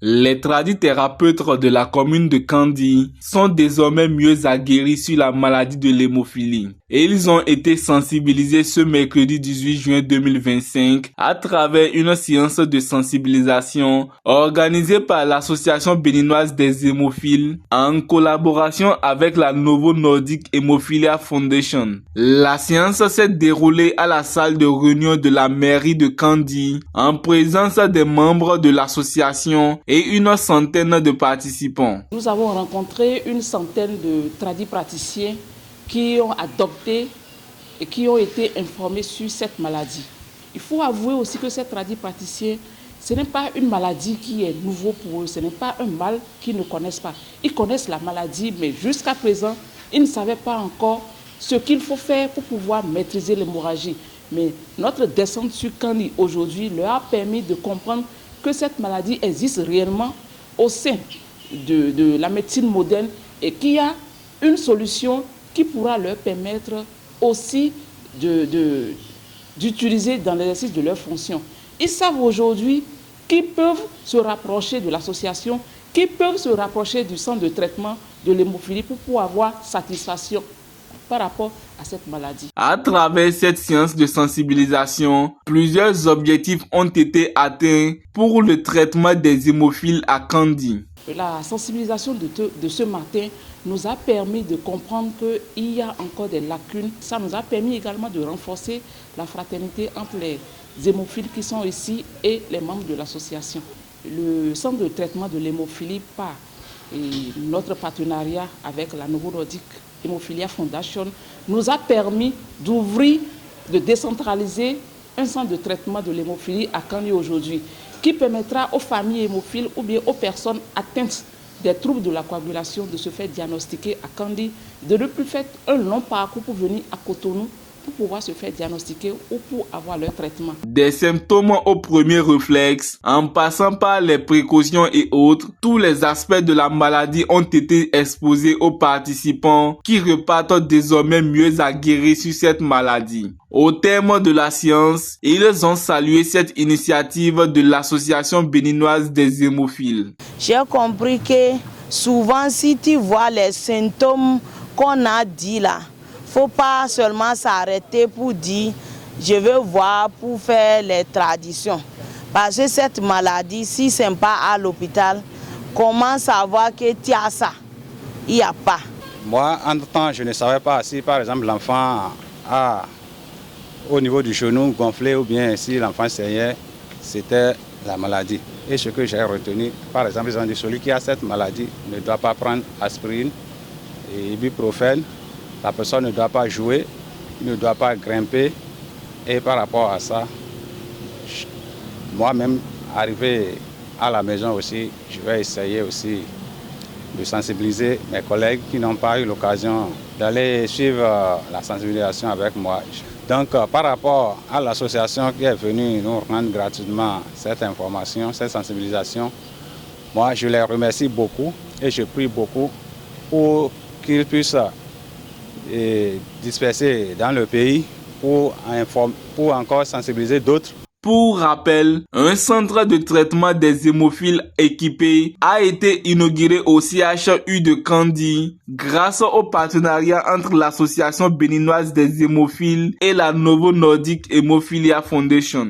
Les tradithérapeutes de la commune de Kandji sont désormais mieux aguerris sur la maladie de l'hémophilie et ils ont été sensibilisés ce mercredi 18 juin 2025 à travers une séance de sensibilisation organisée par l'Association béninoise des hémophiles en collaboration avec la Novo Nordic Hemophilia Foundation. La séance s'est déroulée à la salle de réunion de la mairie de Kandji en présence des membres de l'association et une centaine de participants. Nous avons rencontré une centaine de tradipraticiens qui ont adopté et qui ont été informés sur cette maladie. Il faut avouer aussi que ces tradipraticiens, ce n'est pas une maladie qui est nouveau pour eux, ce n'est pas un mal qu'ils ne connaissent pas. Ils connaissent la maladie, mais jusqu'à présent, ils ne savaient pas encore ce qu'il faut faire pour pouvoir maîtriser l'hémorragie. Mais notre descente sur Kandji aujourd'hui leur a permis de comprendre que cette maladie existe réellement au sein de la médecine moderne et qu'il y a une solution qui pourra leur permettre aussi d'utiliser dans l'exercice de leurs fonctions. Ils savent aujourd'hui qu'ils peuvent se rapprocher de l'association, qu'ils peuvent se rapprocher du centre de traitement de l'hémophilie pour pouvoir avoir satisfaction par rapport à cette maladie. À travers cette séance de sensibilisation, plusieurs objectifs ont été atteints pour le traitement des hémophiles à Kandji. La sensibilisation de ce matin nous a permis de comprendre qu'il y a encore des lacunes. Ça nous a permis également de renforcer la fraternité entre les hémophiles qui sont ici et les membres de l'association. Le centre de traitement de l'hémophilie par notre partenariat avec la Novo Nordic Hemophilia Foundation nous a permis d'ouvrir, de décentraliser un centre de traitement de l'hémophilie à Kandji aujourd'hui, qui permettra aux familles hémophiles ou bien aux personnes atteintes des troubles de la coagulation de se faire diagnostiquer à Kandji, de ne plus faire un long parcours pour venir à Cotonou pour pouvoir se faire diagnostiquer ou pour avoir leur traitement. Des symptômes au premier réflexe, en passant par les précautions et autres, tous les aspects de la maladie ont été exposés aux participants qui repartent désormais mieux aguerris sur cette maladie. Au terme de la séance, ils ont salué cette initiative de l'Association béninoise des hémophiles. J'ai compris que souvent si tu vois les symptômes qu'on a dit là, faut pas seulement s'arrêter pour dire je veux voir pour faire les traditions. Parce que cette maladie, si ce n'est pas à l'hôpital, comment savoir que tu as ça? Il n'y a pas. Moi, entre-temps, je ne savais pas si par exemple l'enfant a au niveau du genou gonflé ou bien si l'enfant saignait, c'était la maladie. Et ce que j'ai retenu, par exemple, ils ont dit celui qui a cette maladie ne doit pas prendre aspirine et ibuprofène. La personne ne doit pas jouer, ne doit pas grimper. Et par rapport à ça, moi-même, arrivé à la maison aussi, je vais essayer aussi de sensibiliser mes collègues qui n'ont pas eu l'occasion d'aller suivre la sensibilisation avec moi. Donc, par rapport à l'association qui est venue nous rendre gratuitement cette information, cette sensibilisation, moi, je les remercie beaucoup et je prie beaucoup pour qu'ils puissent disperser dans le pays pour encore sensibiliser d'autres. Pour rappel, un centre de traitement des hémophiles équipé a été inauguré au CHU de Kandji grâce au partenariat entre l'Association béninoise des hémophiles et la Novo Nordic Hemophilia Foundation.